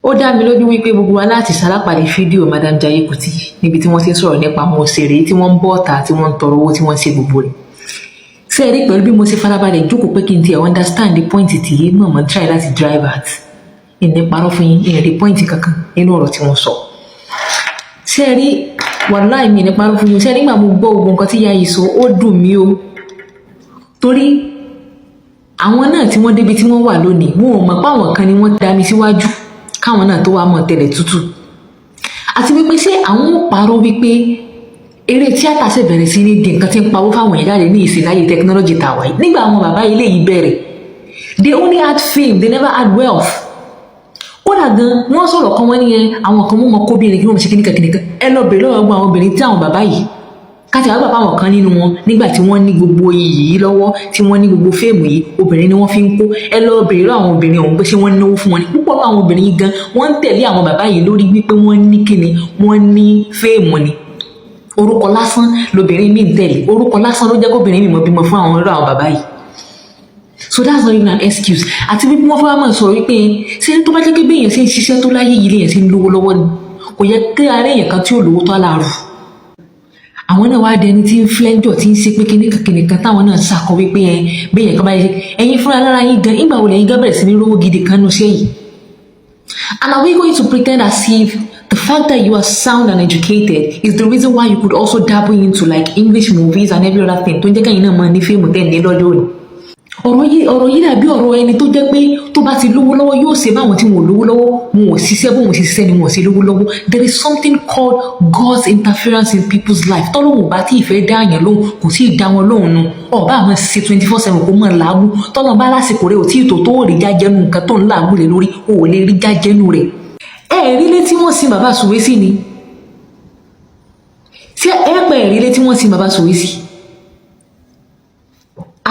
ó dá mi lójú wípé gbogbo wa láti ṣalápàdé fídíò Madam Jaiye Kuti níbi tí wọ́n ti ń sọ̀rọ̀ nípa àwọn òṣèré tí wọ́n ń bọ́ ọ̀tà tí wọ́n ń tọrọ owó tí wọ́n ń ṣe gbogbo rẹ̀. Ṣé ẹ rí pẹ̀lú bí mo ṣe farabalẹ̀ jókòó pé kí n tiẹ̀ understand the point tí mọ̀mọ́ try láti drive at ìní parọ́ fún yín ìyẹn the point kankan nínú ọ̀rọ̀ tí wọ́n sọ. Ṣé ẹ rí wàláì mi ní parọ́ fún yín ṣé nígbà mo gbọ́ gbogbo nǹkan tí ìyá yìí sọ ó dùn mí o torí àwọn náà tí wọ́n débi tí wọ́n wà lónìí wọn ò mọ̀ pé àwọn kan ni wọ́n dá mi síwájú káwọn náà tó wá mọ̀ tẹ̀lẹ̀ tútù àti wípé ṣé àwọn ò parọ́ wípé eré tíátà ṣe bẹ̀rẹ̀ sí ní di nǹkan tí ń pawó fáwọn èèyàn jáde ní ìsìláyè technology tàwa yìí nígbà àwọn bàbá ilé yìí bẹ̀rẹ̀ they only had fame they never had wealth kódà gan wọ́n sọ̀rọ̀ kan wọ́n níyẹn àwọn kan mú wọn kóbìnrin kí wọ́n ṣe kíníkan ẹ lọ bèrè lọ́wọ́ gbọ́ àwọn obìnrin tí àwọn bàbá yìí káti àwọn bàbá àwọn kan nínú wọn nígbà tí wọ́n ní gbogbo iyì yìí lọ́wọ́ tí wọ́n ní gbogbo fíìmù yìí obìnrin ni wọ́n fi ń kó ẹ lọ bèrè lọ́wọ́ àwọn obìnrin ọ̀hún pé ṣé wọ́n náwó fún wọn ni púpọ̀ àwọn obìnrin yìí gan wọ́n ń tẹ̀lé àwọn bàbá yìí lórí wípé wọ́n ní kíni wọ́n ní fíìmù ni orúkọ lásán lobìnrin mi ń tẹ̀lé orúkọ lásán ló jẹ́ kóbìnrin mi mọ̀ bímọ fún àwọn irú àwọn bàbá yìí so that's not even an excuse àti wípé wọ́n fẹ́ máa sọ̀rọ̀ wípé ṣé tó bá jẹ́ pé bí èèyàn ṣe ń ṣiṣẹ́ tó láyé yìí lèèyàn ṣe ń lówó lọ́wọ́ ni kò yẹ kí ara èèyàn kan tí ò lówó tó aláàrù àwọn náà wá dẹni tí ń flẹ́ńjọ̀ tí ń ṣe pé kíníkan táwọn náà ṣàkọ wípé bí èèyàn kan bá yẹ ẹ̀yin fúnra lára yín gan ìgbà wo lẹ́yìn gan bẹ̀rẹ̀ sí ní rówó gidi kan nù ṣe yìí and are we going to pretend as if the fact that you are sound and educated is the reason why you could also dabble into like English movies and every other thing tó ń jẹ́ kẹ́yìn náà máa ní fíìmù tẹ̀ ní lọ́jọ́ òní ọ̀rọ̀ yìí dàbí ọ̀rọ̀ ẹni tó jẹ́ pé tó bá ti lówó lọ́wọ́ yóò ṣe báwọn tí wọn ò lówó lọ́wọ́ wọn ò ṣiṣẹ́ bóun ṣe ṣiṣẹ́ ni wọn ò ṣe lówó lọ́wọ́ there is something called God's interference in people's life tọ́lọ́hùn bá tí ìfẹ́ dá àyàn lóhùn kò tí ì dá wọn lóhùn nu ọba àwọn ṣe 24/7 kó mọ̀ làágùn tọ́lọ́hùn bá lásìkò rẹ̀ ò tí ì tó rí jájẹ́nu nǹkan tó ń làágùn lé lórí ò lè rí jájẹ́nu rẹ̀ rí lé tí wọ́n sin bàbá Sùwé sí ni ṣé rí lé tí wọ́n sin bàbá Sùwé sí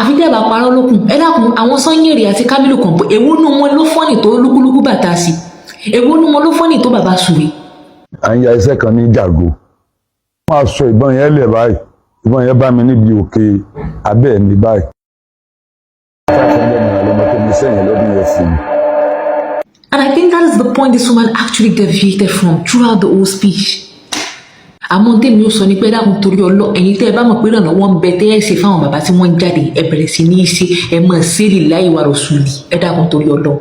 àfi dẹ́bà parọ́ lókun ẹ dákun àwọn Sanyeri àti Kamilu kan pé èwo nú wọn ló fọ́nì tó lúkúlúkú bàtà sí èwo nú wọn ló fọ́nì tó bàbá Sùwé. à ń ya iṣẹ́ kan ní Jàgó wọ́n á sọ ìbọn yẹn lẹ̀ báyìí ìbọn yẹn bá mi níbi òkè abẹ́ ẹ̀ ní báyìí. And I think that is the point this woman actually deviated from throughout the whole speech. Àmọ́ tèmi ó sọ ní pé dákun torí ọlọ́ ẹ̀yin tẹ́ ẹ bá mọ̀ pé ìrànlọ́wọ́ ń bẹ tẹ́ ẹ ṣe fáwọn bàbá tí wọ́n ń jáde ẹ bẹ̀rẹ̀ sí ní í ṣe ẹ mọ̀ sí lè láì wà rọ̀ sùn ní ẹ dákun torí ọlọ́.